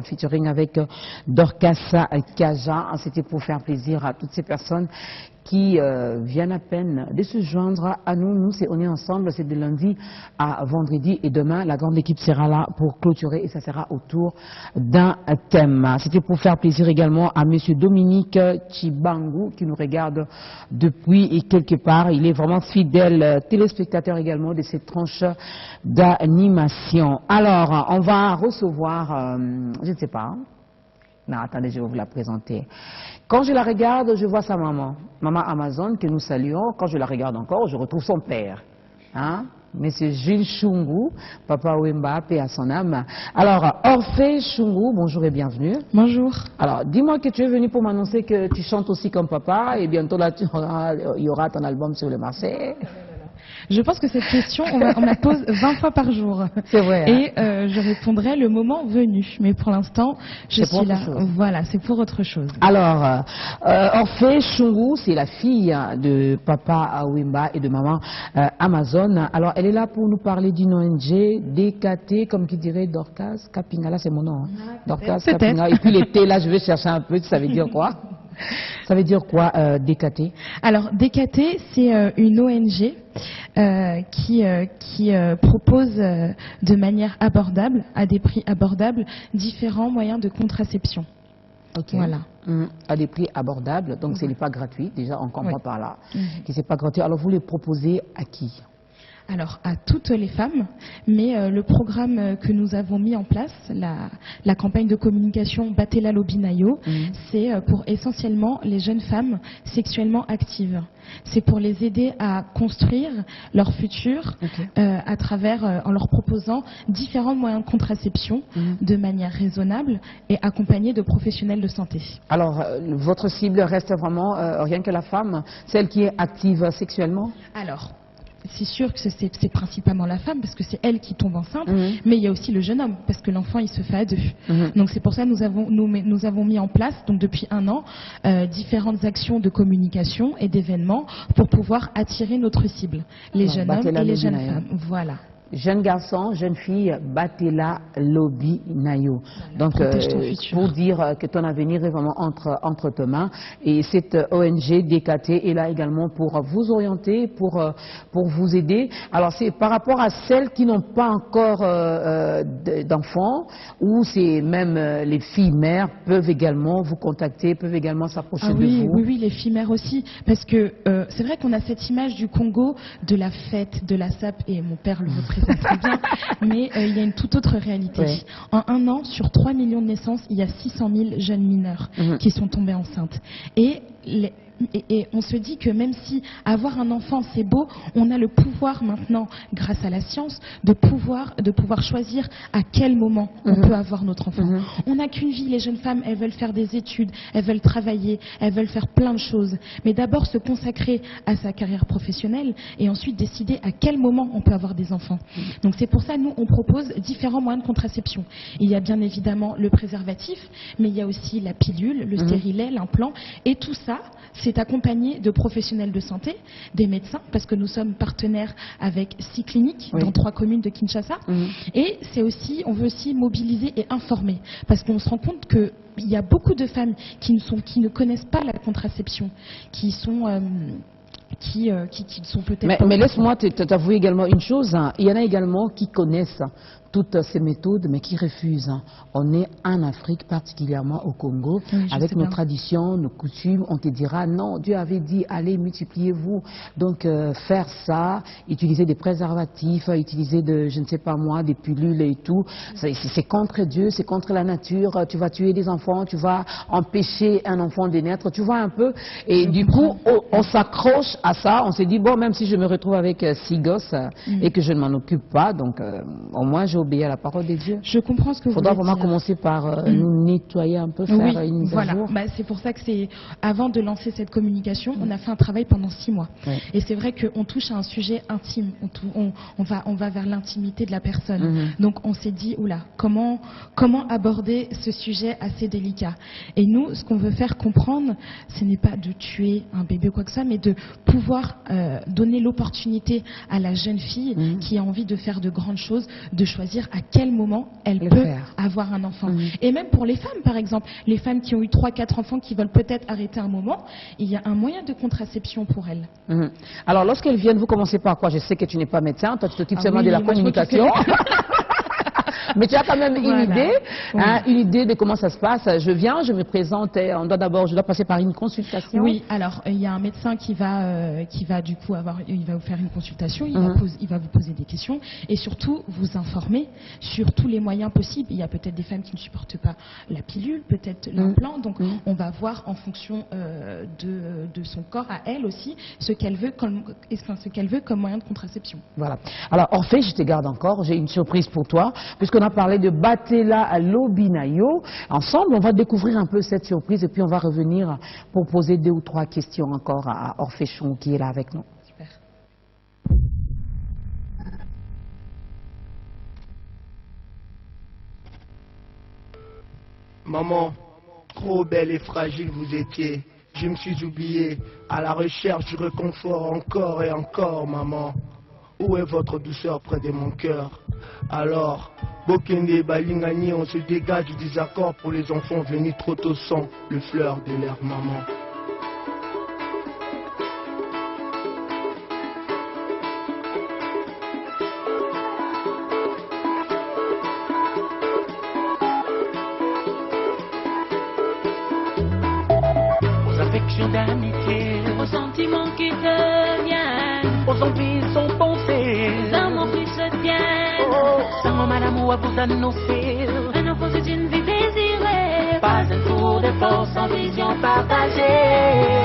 featuring avec Dorcas Kaja. C'était pour faire plaisir à toutes ces personnes qui viennent à peine de se joindre à nous. Nous, on est ensemble, c'est de lundi à vendredi. Et demain, la grande équipe sera là pour clôturer et ça sera autour d'un thème. C'était pour faire plaisir également à monsieur Dominique Chibangu qui nous regarde depuis quelque part. Il est vraiment fidèle téléspectateur également de cette tranche d'animation. Alors, on va recevoir, je ne sais pas. Non, attendez, je vais vous la présenter. Quand je la regarde, je vois sa maman. Maman Amazon, que nous saluons. Quand je la regarde encore, je retrouve son père. Hein? Monsieur Jules Chungu, Papa Wemba, paix à son âme. Alors, Orphée Chungu, bonjour et bienvenue. Bonjour. Alors, dis-moi que tu es venu pour m'annoncer que tu chantes aussi comme papa et bientôt là, il y aura ton album sur le marché. Je pense que cette question, on me la pose 20 fois par jour. C'est vrai. Et je répondrai le moment venu. Mais pour l'instant, je suis là. Voilà, c'est pour autre chose. Alors, Orphée Chungu, c'est la fille de papa Wemba et de maman Amazon. Alors, elle est là pour nous parler d'une ONG, DKT, comme qui dirait Dorcas Kapinga. Là, c'est mon nom. Hein. Dorcas Kapinga. Et puis l'été, là, je vais chercher un peu, ça veut dire quoi? Ça veut dire quoi, DKT? Alors, DKT, c'est une ONG qui propose de manière abordable, à des prix abordables, différents moyens de contraception. Okay. Voilà. À des prix abordables, donc ce n'est pas gratuit, déjà on comprend par là que ce n'est pas gratuit. Alors vous les proposez à qui? Alors, à toutes les femmes, mais le programme que nous avons mis en place, la campagne de communication Batela Lobinayo, c'est pour essentiellement les jeunes femmes sexuellement actives. C'est pour les aider à construire leur futur à travers, en leur proposant différents moyens de contraception de manière raisonnable et accompagnés de professionnels de santé. Alors, votre cible reste vraiment rien que la femme, celle qui est active sexuellement? Alors, c'est sûr que c'est principalement la femme parce que c'est elle qui tombe enceinte, mais il y a aussi le jeune homme parce que l'enfant il se fait à deux. Donc c'est pour ça que nous avons mis en place donc depuis un an différentes actions de communication et d'événements pour pouvoir attirer notre cible, les jeunes hommes et les jeunes femmes. Voilà. Jeune garçon, jeune fille, Batela Lobinayo. Donc, pour dire que ton avenir est vraiment entre tes mains. Et cette ONG DKT est là également pour vous orienter, pour vous aider. Alors, c'est par rapport à celles qui n'ont pas encore d'enfants, ou c'est même les filles mères peuvent également vous contacter, peuvent également s'approcher de vous. Oui, les filles mères aussi. Parce que c'est vrai qu'on a cette image du Congo, de la fête, de la sape, et mon père le représente très bien, mais il y a une toute autre réalité. En un an, sur 3 millions de naissances, il y a 600 000 jeunes mineurs qui sont tombés enceintes. Et on se dit que même si avoir un enfant c'est beau, on a le pouvoir maintenant, grâce à la science, de pouvoir choisir à quel moment on peut avoir notre enfant. On n'a qu'une vie, les jeunes femmes, elles veulent faire des études, elles veulent travailler, elles veulent faire plein de choses. Mais d'abord se consacrer à sa carrière professionnelle et ensuite décider à quel moment on peut avoir des enfants. Donc c'est pour ça, nous, on propose différents moyens de contraception. Il y a bien évidemment le préservatif, mais il y a aussi la pilule, le stérilet, l'implant, et tout ça, c'est accompagné de professionnels de santé, des médecins, parce que nous sommes partenaires avec 6 cliniques dans 3 communes de Kinshasa. Et c'est aussi, on veut aussi mobiliser et informer, parce qu'on se rend compte que il y a beaucoup de femmes qui ne connaissent pas la contraception, qui sont peut-être... Mais laisse-moi t'avouer également une chose, hein. Il y en a également qui connaissent toutes ces méthodes, mais qui refusent. On est en Afrique, particulièrement au Congo, avec nos traditions, nos coutumes. On te dira, non, Dieu avait dit, allez, multipliez-vous. Donc, faire ça, utiliser des préservatifs, utiliser je ne sais pas moi, des pilules et tout, c'est contre Dieu, c'est contre la nature. Tu vas tuer des enfants, tu vas empêcher un enfant de naître, tu vois un peu. Et du coup, on s'accroche à ça. On se dit, bon, même si je me retrouve avec 6 gosses et que je ne m'en occupe pas, donc au moins, j'ai obéi à la parole de Dieu. Je comprends ce que vous voulez dire. Il faudra vraiment commencer par nous nettoyer un peu, faire une mise à jour. C'est pour ça que avant de lancer cette communication, on a fait un travail pendant 6 mois. Et c'est vrai qu'on touche à un sujet intime. On va vers l'intimité de la personne. Donc on s'est dit, oula, comment aborder ce sujet assez délicat? Et nous, ce qu'on veut faire comprendre, ce n'est pas de tuer un bébé ou quoi que ça, mais de pouvoir donner l'opportunité à la jeune fille qui a envie de faire de grandes choses, de choisir choisir à quel moment elle peut avoir un enfant. Et même pour les femmes, par exemple, les femmes qui ont eu 3-4 enfants, qui veulent peut-être arrêter un moment, il y a un moyen de contraception pour elles. Alors, lorsqu'elles viennent, vous commencez par quoi? Je sais que tu n'es pas médecin, toi tu t'occupes seulement de la communication. Mais tu as quand même une idée, une idée de comment ça se passe. Je viens, je me présente et je dois passer par une consultation. Oui, alors il y a un médecin qui va du coup il va vous faire une consultation, il va vous poser des questions et surtout vous informer sur tous les moyens possibles. Il y a peut-être des femmes qui ne supportent pas la pilule, peut-être l'implant, donc on va voir en fonction de son corps à elle aussi ce qu'elle veut comme moyen de contraception. Voilà. Alors Orphée, je te garde encore, j'ai une surprise pour toi, puisqu'on a parlé de Batella Lobinayo. Ensemble, on va découvrir un peu cette surprise et puis on va revenir pour poser 2 ou 3 questions encore à Orphée Chon qui est là avec nous. Super. Maman, trop belle et fragile vous étiez. Je me suis oublié, à la recherche du réconfort encore et encore, maman. Où est votre douceur près de mon cœur? Alors, Bokende Balingani, on se dégage du désaccord pour les enfants venus trop tôt sans le fleur de leur maman. Aux affections d'amitié, aux sentiments qui deviennent, aux envies sont pensées, aux amours qui se tiennent, sans moment d'amour à vous annoncer. Un enfant c'est une vie désirée, pas un tour de force sans vision partagée.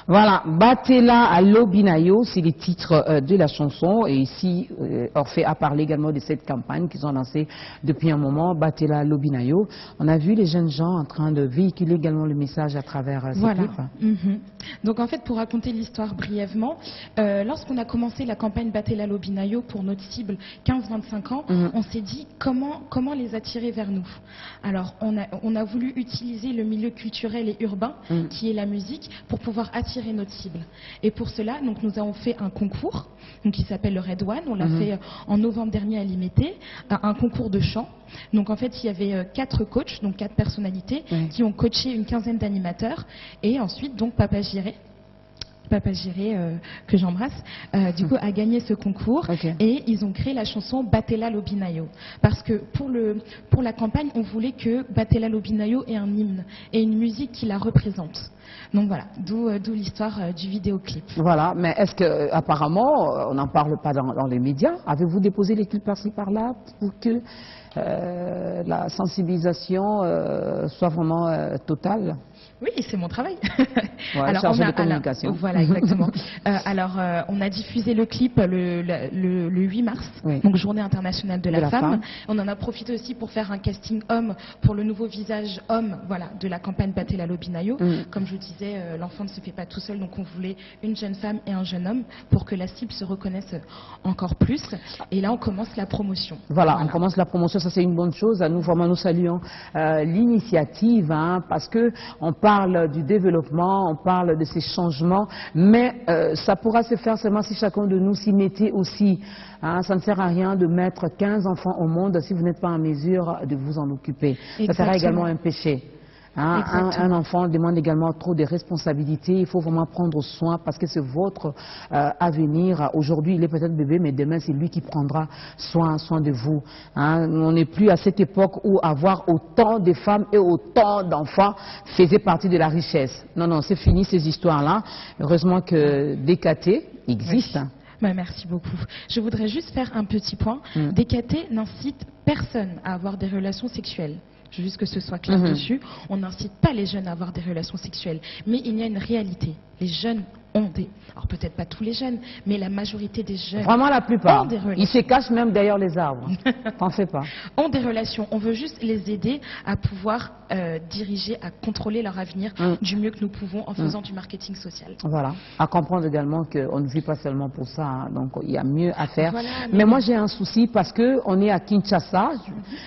Voilà, Batella Lobinayo, c'est le titre de la chanson. Et ici, Orphée a parlé également de cette campagne qu'ils ont lancée depuis un moment, Batella Lobinayo. On a vu les jeunes gens en train de véhiculer également le message à travers ces clips. Donc en fait, pour raconter l'histoire brièvement, lorsqu'on a commencé la campagne Batella Lobinayo pour notre cible 15-25 ans, on s'est dit comment les attirer vers nous. Alors on a voulu utiliser le milieu culturel et urbain, qui est la musique, pour pouvoir attirer notre cible. Et pour cela, donc, nous avons fait un concours qui s'appelle le Red One. On l'a fait en novembre dernier à l'Imité, un concours de chant. Donc en fait, il y avait 4 coachs, donc 4 personnalités, qui ont coaché une quinzaine d'animateurs. Et ensuite, donc, Papa Giré, que j'embrasse, du coup a gagné ce concours et ils ont créé la chanson Batella Lobinayo. Parce que pour la campagne, on voulait que Batella Lobinayo ait un hymne et une musique qui la représente. Donc voilà, d'où l'histoire du vidéoclip. Voilà, mais est-ce que apparemment on n'en parle pas dans les médias? Avez-vous déposé les clips par-ci par-là pour que la sensibilisation soit vraiment totale? Oui, c'est mon travail. Ouais, chargé de communication. Voilà, exactement. On a diffusé le clip le 8 mars, donc Journée internationale de la femme. On en a profité aussi pour faire un casting homme pour le nouveau visage homme, voilà, de la campagne Batella Lobinayo. Comme je je disais, l'enfant ne se fait pas tout seul, donc on voulait une jeune femme et un jeune homme pour que la cible se reconnaisse encore plus. Et là, on commence la promotion. Voilà, on commence la promotion, ça c'est une bonne chose. Nous, vraiment, nous saluons l'initiative, hein, parce que on parle du développement, on parle de ces changements, mais ça pourra se faire seulement si chacun de nous s'y mettait aussi. Hein, ça ne sert à rien de mettre 15 enfants au monde si vous n'êtes pas en mesure de vous en occuper. Exactement. Ça sera également un péché. Hein, un enfant demande également trop de responsabilités. Il faut vraiment prendre soin parce que c'est votre avenir. Aujourd'hui, il est peut-être bébé, mais demain, c'est lui qui prendra soin de vous. Hein, on n'est plus à cette époque où avoir autant de femmes et autant d'enfants faisait partie de la richesse. Non, non, c'est fini ces histoires-là. Heureusement que DKT existe. Oui. Bah, merci beaucoup. Je voudrais juste faire un petit point. DKT n'incite personne à avoir des relations sexuelles. Je veux juste que ce soit clair dessus. On n'incite pas les jeunes à avoir des relations sexuelles. Mais il y a une réalité. Les jeunes ont des... Alors peut-être pas tous les jeunes, mais la majorité des jeunes... Vraiment la plupart. Ont des relations. Ils se cachent même derrière les arbres. T'en fais pas. Ont des relations. On veut juste les aider à pouvoir diriger, à contrôler leur avenir du mieux que nous pouvons en faisant du marketing social. Voilà. À comprendre également qu'on ne vit pas seulement pour ça. Hein. Donc il y a mieux à faire. Voilà, mais moi j'ai un souci parce qu'on est à Kinshasa.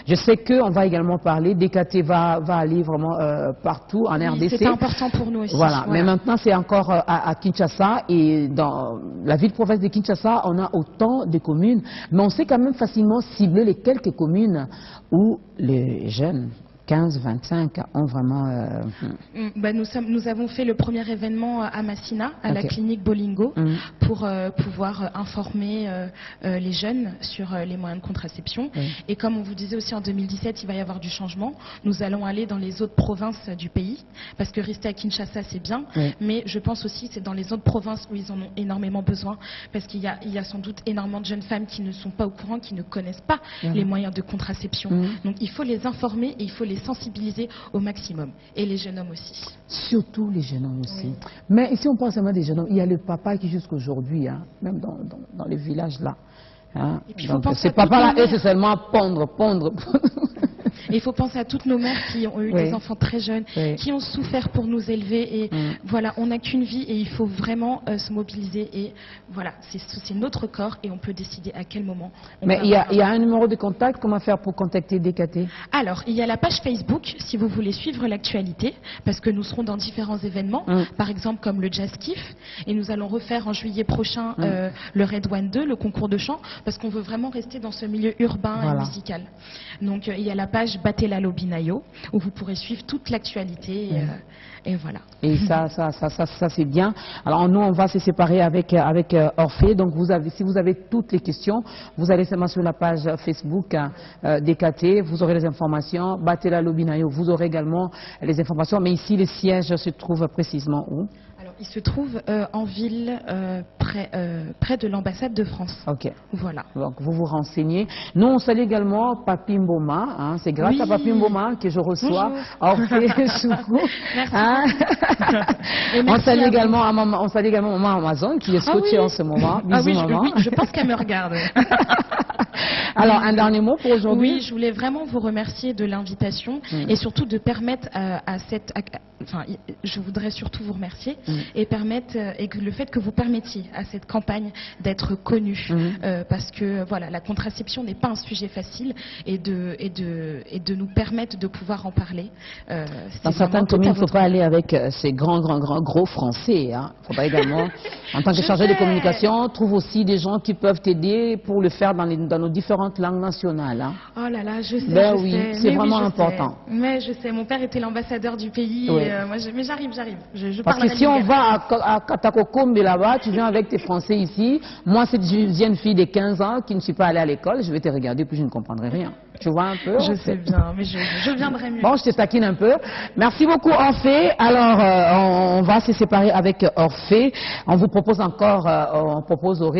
Je sais qu'on va également parler. DKT va aller vraiment partout en RDC. C'est important pour nous aussi. Voilà. Mais maintenant c'est encore à Kinshasa. Et dans la ville-province de Kinshasa, on a autant de communes. Mais on sait quand même facilement cibler les quelques communes où les jeunes 15-25 ont vraiment... Nous avons fait le premier événement à Massina, à la clinique Bolingo, pour pouvoir informer les jeunes sur les moyens de contraception. Et comme on vous disait aussi en 2017, il va y avoir du changement. Nous allons aller dans les autres provinces du pays, parce que rester à Kinshasa, c'est bien, mais je pense aussi que c'est dans les autres provinces où ils en ont énormément besoin, parce qu'il y a sans doute énormément de jeunes femmes qui ne sont pas au courant, qui ne connaissent pas les moyens de contraception. Donc il faut les informer et il faut les sensibiliser au maximum. Et les jeunes hommes aussi. Surtout les jeunes hommes aussi. Mais ici, on parle seulement des jeunes hommes. Il y a le papa qui, jusqu'aujourd'hui, hein, même dans les villages là. Hein, et puis, ces papas-là, eux, c'est seulement pondre. Et il faut penser à toutes nos mères qui ont eu des enfants très jeunes, qui ont souffert pour nous élever. Et voilà, on n'a qu'une vie et il faut vraiment se mobiliser. Et voilà, c'est notre corps et on peut décider à quel moment. Mais il y a un numéro de contact. Comment faire pour contacter DKT? Alors, il y a la page Facebook, si vous voulez suivre l'actualité, parce que nous serons dans différents événements, par exemple comme le Jazz Kiff. Et nous allons refaire en juillet prochain le Red One 2, le concours de chant, parce qu'on veut vraiment rester dans ce milieu urbain et musical. Donc, il y a la page Batela Lobinayo, où vous pourrez suivre toute l'actualité. Et voilà. Et ça c'est bien. Alors nous, on va se séparer avec Orphée. Donc si vous avez toutes les questions, vous allez seulement sur la page Facebook DKT, vous aurez les informations. Batela Lobinayo, vous aurez également les informations. Mais ici, le siège se trouve précisément où? Alors, il se trouve en ville, près de l'ambassade de France. Ok. Voilà. Donc, vous vous renseignez. Nous, on salue également Papi Mboma. Hein, c'est grâce à Papi Mboma que je reçois Orphée Soukou. Merci. Hein? On salue également Maman Amazon qui est scotchée en ce moment. Bisous, maman. Oui, je pense qu'elle me regarde. Alors, un dernier mot pour aujourd'hui? Oui, je voulais vraiment vous remercier de l'invitation et surtout de permettre je voudrais surtout vous remercier et permettre et que le fait que vous permettiez à cette campagne d'être connue parce que voilà, la contraception n'est pas un sujet facile et de nous permettre de pouvoir en parler. Dans certaines communes, il ne faut pas aller avec ces gros français. Hein. Il faudra également, en tant que chargé de communication, trouve aussi des gens qui peuvent t'aider pour le faire dans nos différentes langues nationales. Hein. Oh là là, je sais. Ben oui, c'est vraiment important. Mais je sais, mon père était l'ambassadeur du pays. Mais j'arrive. Je Parce que si on va à Katakokombe là-bas, tu viens avec tes Français ici. Moi, cette jeune fille de 15 ans qui ne suis pas allée à l'école, je vais te regarder puis je ne comprendrai rien. Tu vois un peu? Je sais bien, mais je viendrai mieux. Bon, je te taquine un peu. Merci beaucoup, Orphée. Alors, on va se séparer avec Orphée. On vous propose encore, on propose au